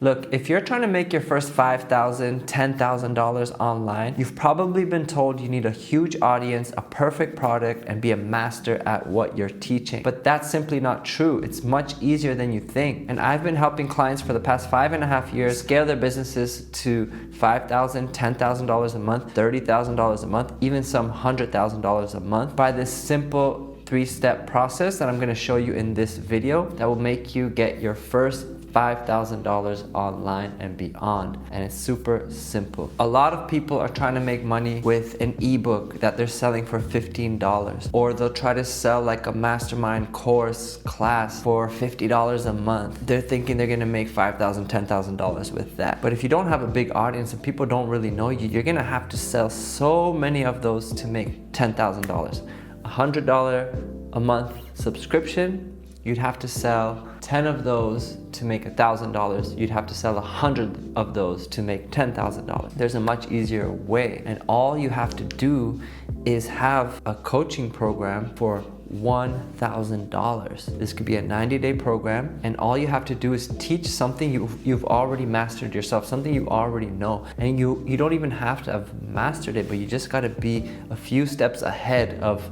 Look, if you're trying to make your first $5,000, $10,000 online, you've probably been told you need a huge audience, a perfect product, and be a master at what you're teaching. But that's simply not true. It's much easier than you think. And I've been helping clients for the past 5.5 years scale their businesses to $5,000, $10,000 a month, $30,000 a month, even some $100,000 a month by this simple 3-step process that I'm going to show you in this video that will make you get your first $5,000 online and beyond. And it's super simple. A lot of people are trying to make money with an ebook that they're selling for $15, or they'll try to sell like a mastermind course class for $50 a month. They're thinking they're gonna make $5,000, $10,000 with that. But if you don't have a big audience and people don't really know you, you're gonna have to sell so many of those to make $10,000. $100 a month subscription, you'd have to sell 10 of those to make $1,000. You'd have to sell 100 of those to make $10,000. There's a much easier way, and all you have to do is have a coaching program for $1,000. This could be a 90-day program, and all you have to do is teach something you've already mastered yourself, something you already know. And you don't even have to have mastered it, but you just gotta be a few steps ahead of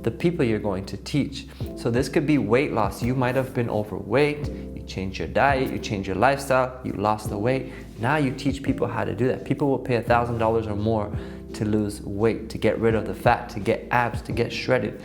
the people you're going to teach. So this could be weight loss. You might have been overweight, you changed your diet, you changed your lifestyle, you lost the weight. Now you teach people how to do that. People will pay $1,000 or more to lose weight, to get rid of the fat, to get abs, to get shredded,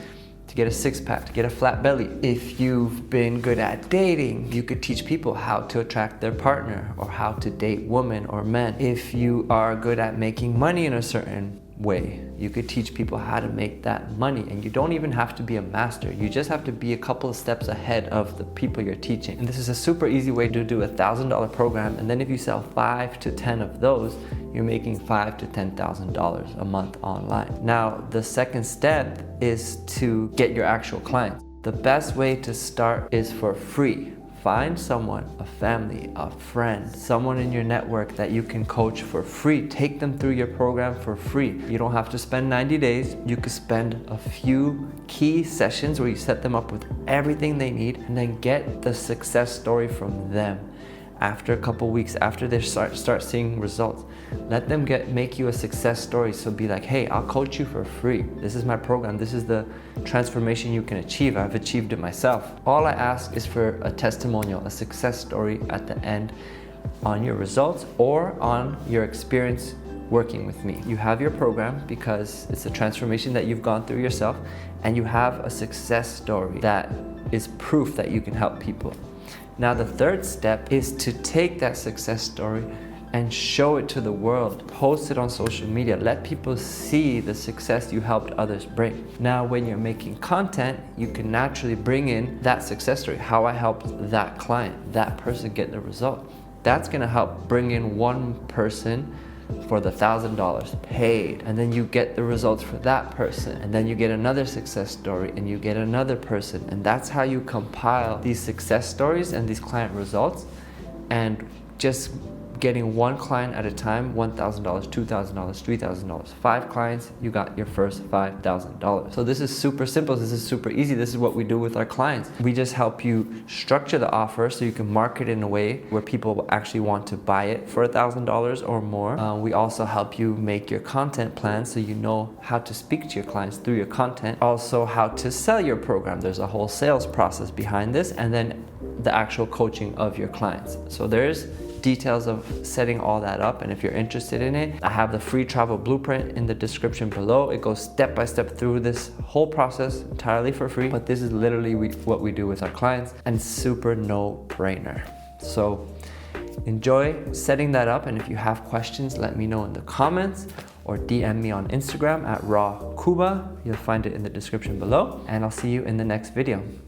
to get a six-pack, to get a flat belly. If you've been good at dating, you could teach people how to attract their partner or how to date women or men. If you are good at making money in a certain way, you could teach people how to make that money. And you don't even have to be a master. You just have to be a couple of steps ahead of the people you're teaching. And this is a super easy way to do a $1,000 program. And then if you sell 5 to 10 of those, you're making $5,000 to $10,000 a month online. Now, the second step is to get your actual clients. The best way to start is for free. Find someone, a family, a friend, someone in your network that you can coach for free. Take them through your program for free. You don't have to spend 90 days. You could spend a few key sessions where you set them up with everything they need and then get the success story from them. After a couple weeks, after they start seeing results, let them make you a success story. So be like, hey, I'll coach you for free. This is my program. This is the transformation you can achieve. I've achieved it myself. All I ask is for a testimonial, a success story at the end on your results or on your experience working with me. You have your program because it's a transformation that you've gone through yourself, and you have a success story that is proof that you can help people. Now, the third step is to take that success story and show it to the world. Post it on social media. Let people see the success you helped others bring. Now, when you're making content, you can naturally bring in that success story, how I helped that client, that person get the result. That's gonna help bring in one person for the $1,000 paid, and then you get the results for that person, and then you get another success story and you get another person, and that's how you compile these success stories and these client results. And just getting one client at a time, $1,000, $2,000, $3,000, 5 clients, you got your first $5,000. So this is super simple. This is super easy. This is what we do with our clients. We just help you structure the offer so you can market in a way where people will actually want to buy it for $1,000 or more. We also help you make your content plan so you know how to speak to your clients through your content. Also, how to sell your program. There's a whole sales process behind this, and then the actual coaching of your clients. So there's details of setting all that up, and if you're interested in it, I have the free travel blueprint in the description below. It goes step by step through this whole process entirely for free, but this is literally what we do with our clients, and super no-brainer. So enjoy setting that up, and if you have questions, let me know in the comments or DM me on Instagram at rawkuba. You'll find it in the description below, and I'll see you in the next video.